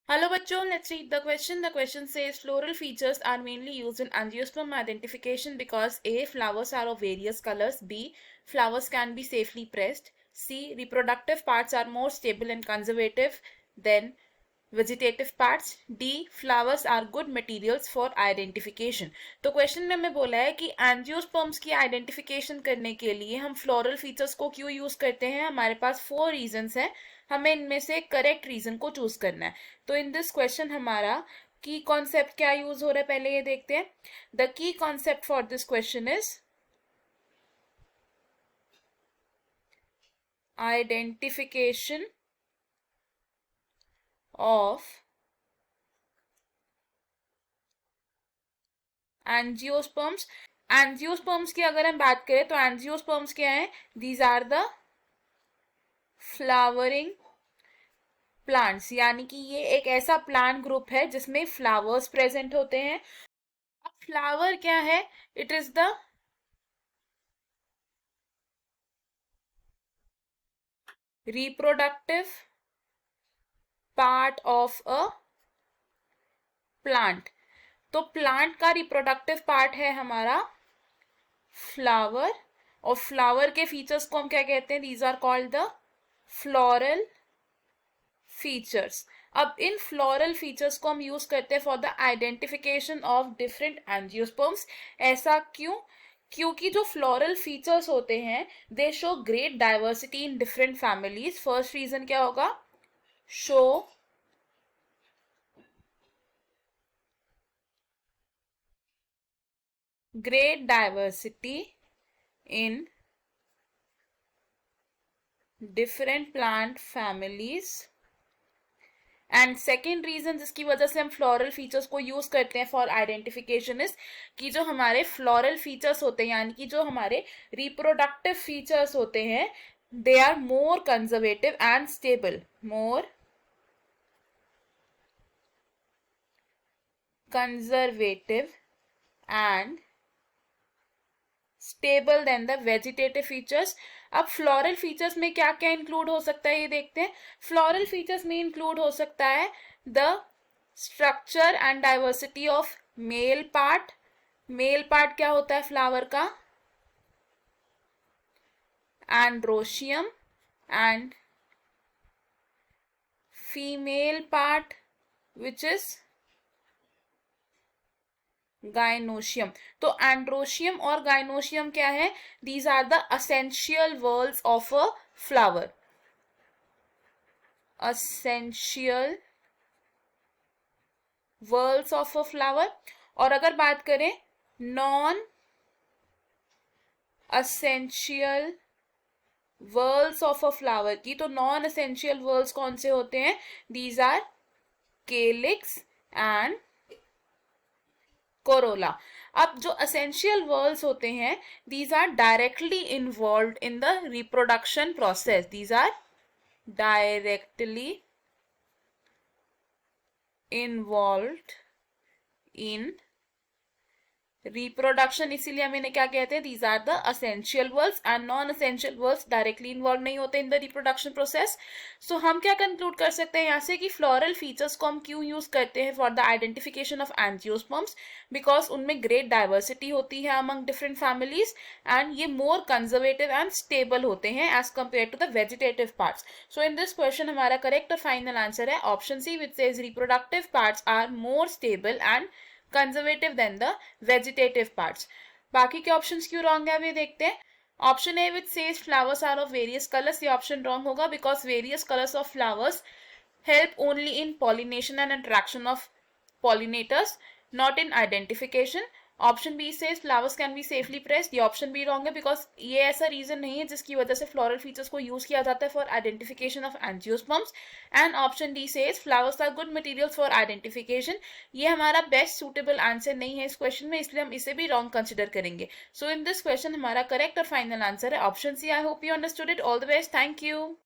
Hello bachcho, let's read the question. The question says floral features are mainly used in angiosperm identification because A. Flowers are of various colors. B. Flowers can be safely pressed. C. Reproductive parts are more stable and conservative than vegetative parts. The flowers are good materials for identification. तो question में हमें बोला है कि angiosperms की identification करने के लिए हम फ्लोरल फीचर्स को क्यों यूज करते हैं. हमारे पास 4 रीजंस हैं, हमें इनमें से करेक्ट रीजन को चूज करना है. तो इन दिस क्वेश्चन हमारा की कॉन्सेप्ट क्या यूज हो रहा है पहले ये देखते हैं. The key concept for this question is identification of angiosperms. Angiosperms की अगर हम बात करें तो एंजियोस्पर्म्स क्या है. These are the flowering plants, यानी कि ये एक ऐसा प्लांट ग्रुप है जिसमें फ्लावर्स प्रेजेंट होते हैं. अब फ्लावर क्या है. It is the reproductive part of a plant. तो प्लांट का रिप्रोडक्टिव पार्ट है हमारा फ्लावर, और फ्लावर के फीचर्स को हम क्या कहते हैं. These are called the floral features. अब इन फ्लोरल फीचर्स को हम यूज करते हैं for the identification of different angiosperms. ऐसा क्यों. क्योंकि जो फ्लोरल फीचर्स होते हैं they show great diversity in different families. First reason क्या होगा. Show great diversity in different plant families. And second reason जिसकी वजह से हम फ्लोरल फीचर्स को यूज करते हैं फॉर आइडेंटिफिकेशन इज कि जो हमारे फ्लोरल फीचर्स होते हैं, यानी कि जो हमारे रिप्रोडक्टिव फीचर्स होते हैं, they are more conservative and stable. More conservative and stable than the vegetative features. अब फ्लोरल फीचर्स में क्या क्या इंक्लूड हो सकता है ये देखते हैं. फ्लोरल फीचर्स में इंक्लूड हो सकता है the structure and diversity of male part. Male part क्या होता है फ्लावर का. Androecium. And female part which is gynoecium. तो एंड्रोशियम और गाइनोशियम क्या है. These are the essential whorls of a flower. Essential whorls of a flower. और अगर बात करें non essential whorls of a flower की, तो नॉन असेंशियल वर्ल्स कौन से होते हैं. These are calyx and corolla. अब जो असेंशियल वर्ल्स होते हैं these are directly involve in the reproduction process. These are directly involve in reproduction. इसीलिए हम इन्हें क्या कहते हैं. These are the essential whorls. And non essential whorls directly involve नहीं होते in the reproduction process. So हम क्या कंक्लूड कर सकते हैं यहाँ से कि फ्लोरल फीचर्स को हम क्यों यूज करते हैं for the identification of angiosperms. Because उनमें ग्रेट डाइवर्सिटी होती है अमंग डिफरेंट फैमिलीज एंड ये मोर कंजर्वेटिव एंड स्टेबल होते हैं as compare to the vegetative parts. So in this question हमारा करेक्ट और फाइनल आंसर है option C which says reproductive parts are more stable and conservative than the vegetative parts. बाकी के options क्यों wrong है अभी देखते हैं. Option A which says flowers are of various colours, ये ऑप्शन रॉन्ग होगा because various colours of flowers help only in pollination and attraction of pollinators, not in identification. Option B से flowers can be safely pressed, ये option B wrong है because ये ऐसा reason नहीं है जिसकी वजह से फ्लोरल फीचर्स को यूज किया जाता है for identification of angiosperms. And option D से flowers are good materials for identification. ये हमारा बेस्ट सूटेबल आंसर नहीं है इस क्वेश्चन में, इसलिए हम इसे भी रॉन्ग कंसिडर करेंगे. सो इन दिस क्वेश्चन हमारा करेक्ट और फाइनल आंसर है option C. I hope you understood it. All the best. Thank you.